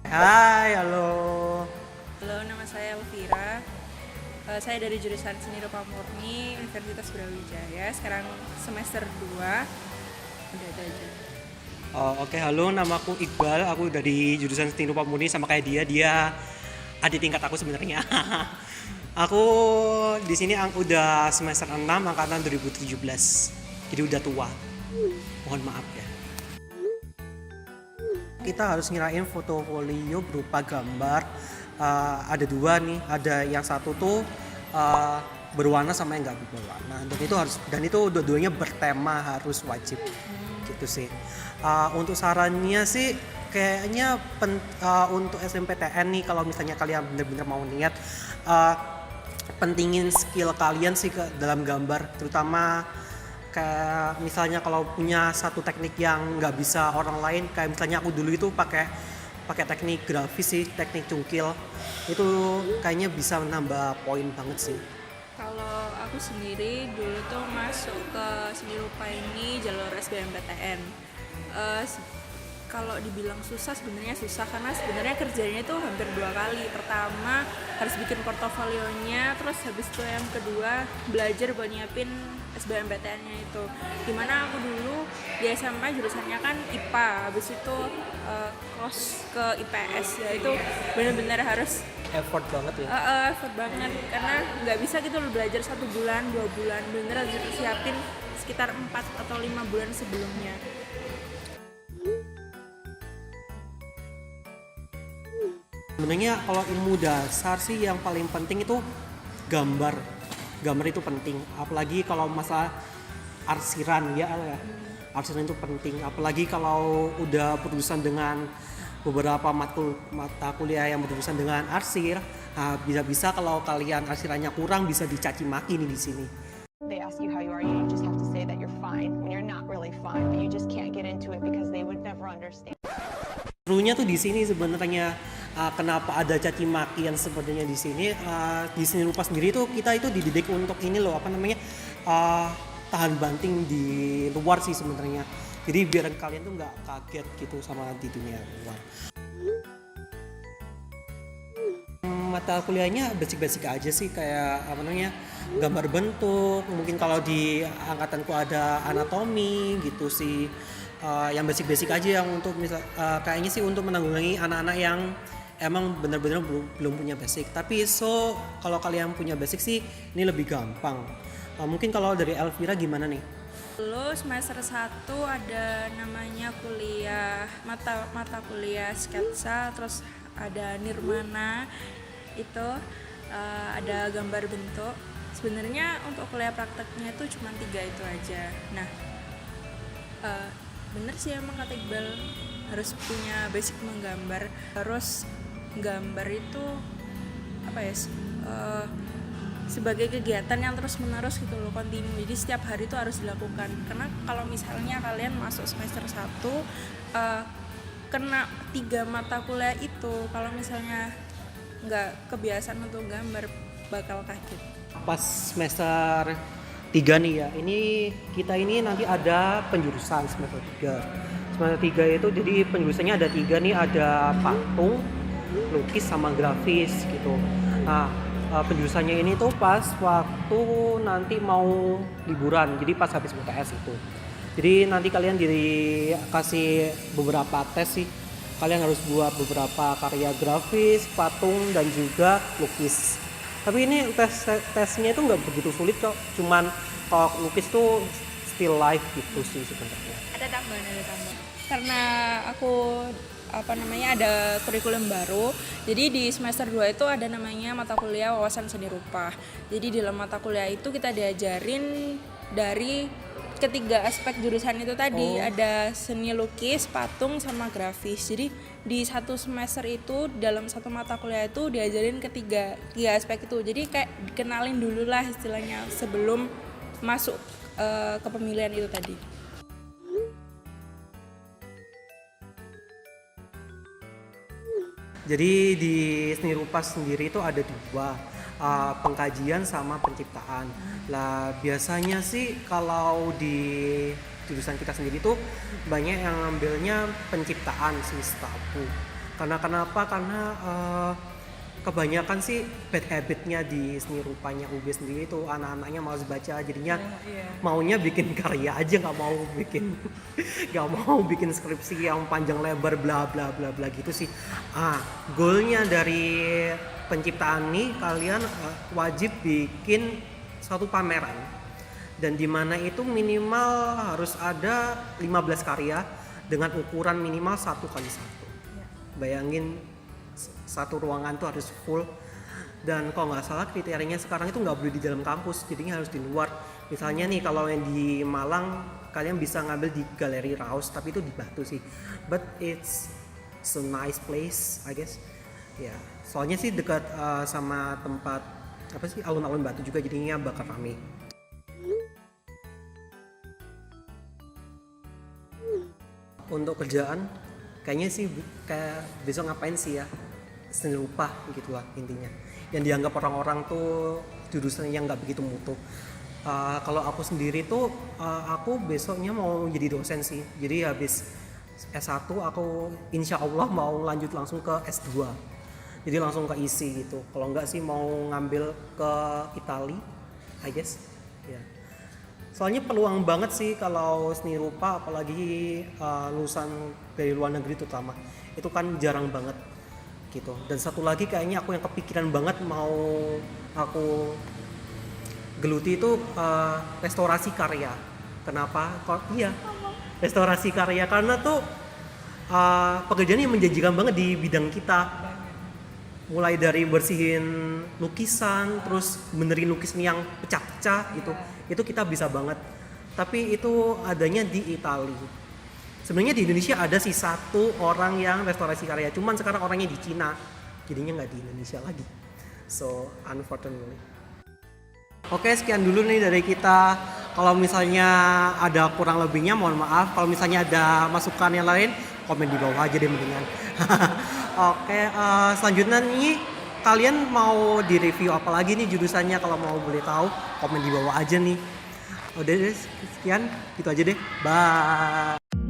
Hai, halo. Halo, nama saya Elvira. Saya dari jurusan Seni Rupa Murni Universitas Brawijaya. Sekarang semester 2. Udah itu aja. Oke, halo. Namaku Iqbal. Aku dari jurusan Seni Rupa Murni sama kayak dia. Dia adik tingkat aku sebenarnya. Aku di sini udah semester 6 angkatan 2017. Jadi udah tua. Mohon maaf ya. Kita harus ngirain portofolio berupa gambar. Ada dua nih. Ada yang satu tuh berwarna sama yang nggak berwarna. Dan itu dua-duanya bertema, harus wajib gitu sih. Untuk sarannya sih kayaknya untuk SMPTN nih, kalau misalnya kalian benar-benar mau niat, pentingin skill kalian sih dalam gambar, terutama kayak misalnya kalau punya satu teknik yang nggak bisa orang lain, kayak misalnya aku dulu itu pakai teknik grafis sih, teknik cungkil itu kayaknya bisa menambah poin banget sih. Kalau aku sendiri dulu tuh masuk ke Seni Rupa ini jalur SBMPTN. Kalau dibilang susah, sebenarnya susah karena sebenarnya kerjanya itu hampir 2 kali. Pertama harus bikin portofolionya, terus habis itu yang kedua belajar buat nyiapin SBMPTN-nya itu. Dimana aku dulu di SMA jurusannya kan IPA, habis itu cross ke IPS, ya itu benar-benar harus Effort banget ya. effort banget karena nggak bisa gitu loh belajar 1 bulan 2 bulan, bener harus siapin sekitar 4 atau 5 bulan sebelumnya. Sebenarnya kalau ilmu dasar sih yang paling penting itu gambar. Gambar itu penting, apalagi kalau masalah arsiran ya. Arsiran itu penting, apalagi kalau udah berurusan dengan beberapa mata kuliah yang berurusan dengan arsir. Nah, bisa-bisa kalau kalian arsirannya kurang bisa dicaci maki nih di sini. They ask you how you are, you just have to say that you're fine when you're not really fine, but you just can't get into it because they would never understand. Serunya tuh di sini sebenarnya, kenapa ada caci maki yang sebenarnya di sini. Di Seni Rupa sendiri tuh kita itu dididik untuk ini loh, tahan banting di luar sih sebenarnya. Jadi biar kalian tuh nggak kaget gitu sama di dunia luar. Mata kuliahnya basic-basic aja sih, kayak gambar bentuk. Mungkin kalau di angkatanku ada anatomi gitu sih. Yang basic-basic aja, yang untuk kayaknya sih untuk menanggulangi anak-anak yang emang benar-benar belum punya basic. Tapi kalau kalian punya basic sih ini lebih gampang. Mungkin kalau dari Elvira gimana nih? Lalu semester 1 ada namanya mata kuliah sketsa, terus ada nirmana, itu ada gambar bentuk. Sebenarnya untuk kuliah prakteknya itu cuma 3 itu aja. Nah, bener sih emang kata Iqbal, harus punya basic menggambar. Terus gambar itu sebagai kegiatan yang terus menerus gitu loh, kontinu. Jadi setiap hari itu harus dilakukan. Karena kalau misalnya kalian masuk semester 1 kena 3 mata kuliah itu, kalau misalnya nggak kebiasaan untuk gambar bakal kaget. Pas semester 3 nih ya, kita ini nanti ada penjurusan semester 3. Semester 3 itu jadi penjurusannya ada 3 nih, ada patung, lukis sama grafis gitu. Nah, penjurusannya ini tuh pas waktu nanti mau liburan, jadi pas habis UTS itu. Jadi nanti kalian dikasih beberapa tes sih. Kalian harus buat beberapa karya grafis, patung, dan juga lukis. Tapi ini tesnya itu nggak begitu sulit kok. Cuman kalau lukis tuh still life gitu sih sebenarnya. Ada tambahan. Karena aku ada kurikulum baru. Jadi di semester 2 itu ada namanya mata kuliah wawasan seni rupa. Jadi dalam mata kuliah itu kita diajarin dari ketiga aspek jurusan itu tadi. Ada seni lukis, patung, sama grafis. Jadi di satu semester itu dalam satu mata kuliah itu diajarin tiga aspek itu. Jadi kayak dikenalin dulu lah istilahnya sebelum masuk ke pemilihan itu tadi. Jadi di Seni Rupa sendiri itu ada 2, pengkajian sama penciptaan. Lah biasanya sih kalau di jurusan kita sendiri tuh banyak yang ngambilnya penciptaan sih setahu. Karena kenapa? Karena kebanyakan sih bad habitnya di seni rupanya UB sendiri itu anak-anaknya malas baca, jadinya maunya bikin karya aja, nggak mau bikin nggak mau bikin skripsi yang panjang lebar bla bla bla bla gitu sih. Goalnya dari penciptaan nih, kalian wajib bikin satu pameran, dan di mana itu minimal harus ada 15 karya dengan ukuran minimal 1x1. Bayangin satu ruangan tuh harus full, dan kalau nggak salah kriterianya sekarang itu nggak boleh di dalam kampus, jadinya harus di luar. Misalnya nih kalau yang di Malang kalian bisa ngambil di Galeri Raus, tapi itu di Batu sih, but it's a nice place I guess ya, soalnya sih dekat sama tempat apa sih, alun-alun Batu juga, jadinya bakal rame. Untuk kerjaan kayaknya sih kayak besok ngapain sih ya, seni rupa gitulah intinya, yang dianggap orang-orang tuh jurusan yang nggak begitu mutu. Kalau aku sendiri tuh aku besoknya mau jadi dosen sih, jadi habis S1 aku insya Allah mau lanjut langsung ke S2, jadi langsung ke ISI gitu. Kalau nggak sih mau ngambil ke Itali I guess ya. Soalnya peluang banget sih kalau seni rupa, apalagi lulusan dari luar negeri terutama, itu kan jarang banget gitu. Dan satu lagi kayaknya aku yang kepikiran banget mau aku geluti itu restorasi karya. Kenapa? Iya, restorasi karya karena tuh pekerjaan yang menjanjikan banget di bidang kita. Mulai dari bersihin lukisan, terus benerin lukisan yang pecah-pecah gitu, itu kita bisa banget. Tapi itu adanya di Itali. Sebenarnya di Indonesia ada sih satu orang yang restorasi karya, cuman sekarang orangnya di Cina, jadinya nggak di Indonesia lagi. So unfortunately. Oke, sekian dulu nih dari kita. Kalau misalnya ada kurang lebihnya mohon maaf. Kalau misalnya ada masukan yang lain, komen di bawah aja deh mendingan. Oke, selanjutnya nih kalian mau di review apa lagi nih jurusannya? Kalau mau boleh tahu, komen di bawah aja nih. Udah deh, sekian gitu aja deh. Bye.